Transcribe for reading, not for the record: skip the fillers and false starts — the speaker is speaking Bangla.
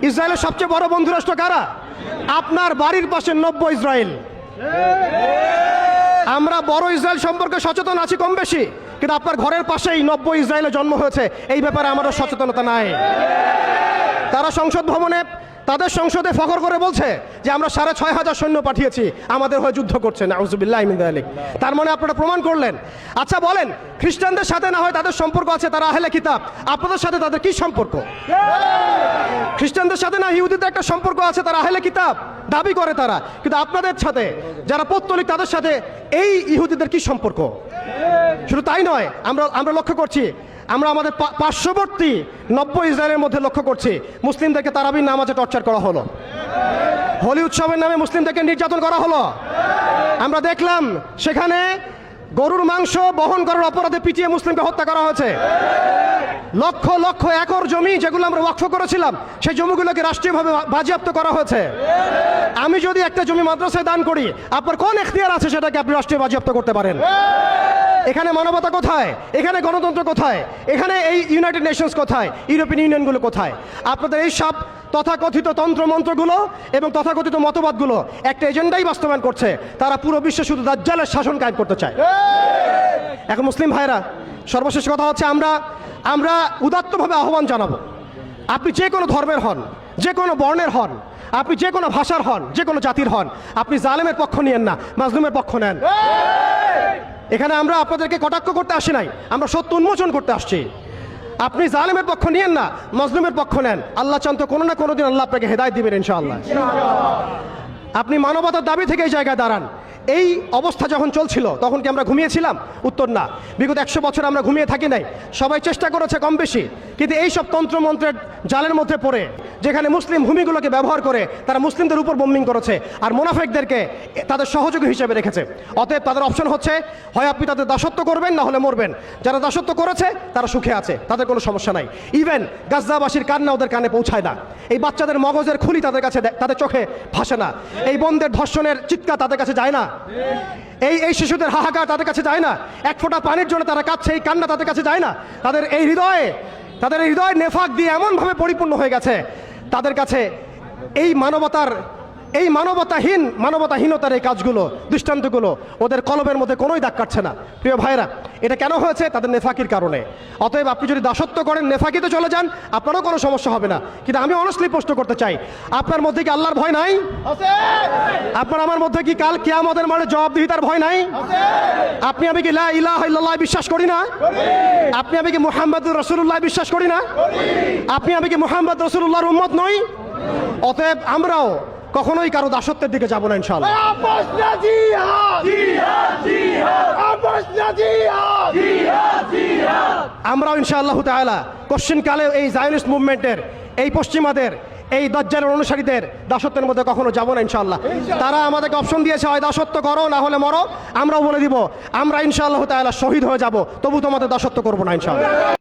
ইসরায়েলের সবচেয়ে বড় বন্ধু রাষ্ট্র কারা? আপনার বাড়ির পাশে নব্য ইসরায়েল। আমরা বড় ইসরায়েল সম্পর্কে সচেতন আছি কম বেশি, কিন্তু আপনার ঘরের পাশেই নব্য ইসরায়েলের জন্ম হয়েছে, এই ব্যাপারে আমাদের সচেতনতা নাই। তারা সংসদ ভবনে তাদের সংসদে ফখর করে বলছে যে আমরা 6,500 সৈন্য পাঠিয়েছি, আমাদের হয়ে যুদ্ধ করছে। নাউজুবিল্লাহি মিন যালিক। তার মানে আপনারা প্রমাণ করলেন। আচ্ছা বলেন, খ্রিস্টানদের সাথে না হয় তাদের সম্পর্ক আছে, তারা আহলে কিতাব, আপনাদের সাথে তাদের কি সম্পর্ক? খ্রিস্টানদের সাথে না ইহুদিদের একটা সম্পর্ক আছে, তারা আহলে কিতাব দাবি করে তারা, কিন্তু আপনাদের সাথে যারা পৌত্তলিক তাদের সাথে এই ইহুদিদের কি সম্পর্ক? শুধু তাই নয়, আমরা লক্ষ্য করছি, আমরা আমাদের পার্শ্ববর্তী নব্য ইসরায়েলের মধ্যে লক্ষ্য করছি মুসলিমদেরকে তারাবির নামাজে টর্চার করা হলো, হোলি উৎসবের নামে মুসলিমদেরকে নির্যাতন করা হলো। আমরা দেখলাম সেখানে গরুর মাংস বহন করার অপরাধে পিটিয়ে মুসলিমকে হত্যা করা হয়েছে। লক্ষ লক্ষ একর জমি যেগুলো আমরা ওয়াকফ করেছিলাম, সেই জমিগুলোকে রাষ্ট্রীয়ভাবে বাজেয়াপ্ত করা হয়েছে। আমি যদি একটা জমি মাদ্রাসায় দান করি, আপনার কোন এখতিয়ার আছে সেটাকে আপনি রাষ্ট্রীয় বাজেয়াপ্ত করতে পারেন? এখানে মানবতা কোথায়? এখানে গণতন্ত্র কোথায়? এখানে এই ইউনাইটেড নেশনস কোথায়? ইউরোপিয়ান ইউনিয়নগুলো কোথায়? আপনাদের এই সব তথাকথিত তন্ত্রমন্ত্রগুলো এবং তথাকথিত মতবাদগুলো একটা এজেন্ডাই বাস্তবায়ন করছে, তারা পুরো বিশ্বে শুধু দাজ্জালের শাসন কায়েম করতে চায়। এখন মুসলিম ভাইরা, সর্বশেষ কথা হচ্ছে, আমরা উদাত্তভাবে আহ্বান জানাবো, আপনি যে কোনো ধর্মের হন, যে কোনো বর্ণের হন, আপনি যে কোনো ভাষার হন, যে কোনো জাতির হন, আপনি জালেমের পক্ষ নিয়েন না, মাজলুমের পক্ষ নেন। এখানে আমরা আপনাদেরকে কটাক্ষ করতে আসি নাই, আমরা সত্য উন্মোচন করতে আসছি। আপনি জালেমের পক্ষ নিয়েন না, মাজলুমের পক্ষ নেন। আল্লাহ চান তো কোনো না কোনো দিন আল্লাহ আপনাকে হেদায়েত দিবেন ইনশাআল্লাহ। আপনি মানবতার দাবি থেকে এই জায়গায় দাঁড়ান। এই অবস্থা যখন চলছিল তখন কি আমরা ঘুমিয়েছিলাম? উত্তর না। বিগত 100 বছর আমরা ঘুমিয়ে থাকি নাই, সবাই চেষ্টা করেছে কম বেশি, কিন্তু এই সব তন্ত্রমন্ত্রের জালের মধ্যে পড়ে, যেখানে মুসলিম ভূমিগুলোকে ব্যবহার করে তারা মুসলিমদের উপর বোম্বিং করেছে আর মুনাফিকদেরকে তাদের সহযোগী হিসেবে রেখেছে। অতএব তাদের অপশন হচ্ছে, হয় আপনি তাদের দাসত্ব করবেন, না হলে মরবেন। যারা দাসত্ব করেছে তারা সুখে আছে, তাদের কোনো সমস্যা নাই। ইভেন গাজ্জাবাসীর কান্না ওদের কানে পৌঁছায় না, এই বাচ্চাদের মগজের খুলি তাদের কাছে, তাদের চোখে ভাসে না, এই বোনদের ধর্ষণের চিৎকার তাদের কাছে যায় না, এই শিশুদের হাহাকার তাদের কাছে যায় না, এক ফোঁটা পানির জন্য তারা কাঁদছে, এই কান্না তাদের কাছে যায় না। তাদের এই হৃদয় নেফাক দিয়ে এমনভাবে পরিপূর্ণ হয়ে গেছে, তাদের কাছে এই মানবতাহীনতার এই কাজগুলো, দৃষ্টান্তগুলো ওদের কলবের মধ্যে কোনোই দাগ কাটছে না। প্রিয় ভাইরা, এটা কেন হয়েছে? তাদের নেফাকির কারণে। অতএব আপনি যদি দাসত্ব করেন, নেফাকিতে চলে যান, আপনারও কোনো সমস্যা হবে না। কিন্তু আমি অনেস্টলি প্রশ্ন করতে চাই, আপনার মধ্যে কি আল্লাহর ভয় নাই? আপনার আমার মধ্যে কি কাল কিয়ামতের মাঠে জবাবদিহিতার ভয় নাই? আপনি আমি কি লা ইলাহা ইল্লাল্লাহ বিশ্বাস করি না? আপনি আমি কি মুহাম্মদুর রাসূলুল্লাহ বিশ্বাস করি না? আপনি আমি কি মুহাম্মদ রাসূলুল্লাহর উম্মত নই? অতএব আমরাও কখনোই কারো দাসত্বের দিকে যাব না ইনশাআল্লাহ। আমরাও ইনশাআল্লাহ তাআলা কোশ্চিনকালে এই জায়নিস্ট মুভমেন্টের, এই পশ্চিমাদের, এই দাজ্জালের অনুসারীদের দাসত্বের মধ্যে কখনো যাব না ইনশাআল্লাহ। তারা আমাদেরকে অপশন দিয়েছে, হয় দাসত্ব করো না হলে মরো। আমরাও বলে দিব, আমরা ইনশাআল্লাহ তাআলা শহীদ হয়ে যাব, তবু তোমাদের দাসত্ব করবো না ইনশাআল্লাহ।